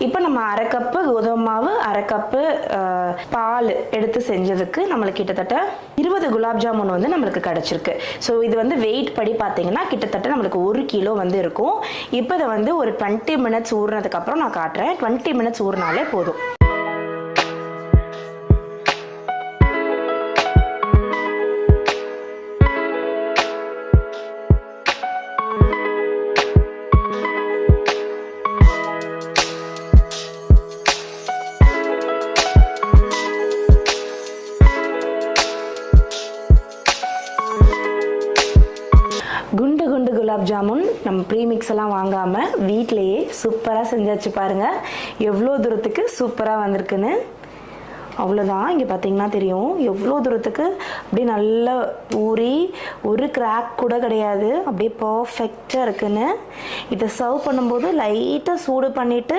இப்போ நம்ம அரை கப்பு கோதுமை மாவு, அரை கப்பு பால் எடுத்து செஞ்சதுக்கு நம்மளுக்கு கிட்டத்தட்ட 20 குலாப் ஜாமுன் வந்து நம்மளுக்கு கிடச்சிருக்கு. ஸோ இது வந்து வெயிட் படி பார்த்தீங்கன்னா கிட்டத்தட்ட நம்மளுக்கு 1 கிலோ வந்து இருக்கும். இப்போ இதை வந்து ஒரு 20 மினிட்ஸ் ஊறினதுக்கப்புறம் நான் காட்டுறேன். 20 மினிட்ஸ் ஊறினாலே போதும். குண்டு குண்டு குலாப் ஜாமுன் நம்ம ப்ரீமிக்ஸ் எல்லாம் வாங்காமல் வீட்டிலையே சூப்பராக செஞ்சாச்சு பாருங்கள். எவ்வளோ தூரத்துக்கு சூப்பராக வந்திருக்குன்னு. அவ்வளோதான், இங்கே பார்த்தீங்கன்னா தெரியும் எவ்வளோ தூரத்துக்கு அப்படியே நல்லா ஊறி ஒரு கிராக் கூட கிடையாது, அப்படியே பர்ஃபெக்டாக இருக்குன்னு. இதை சர்வ் பண்ணும்போது லைட்டாக சூடு பண்ணிவிட்டு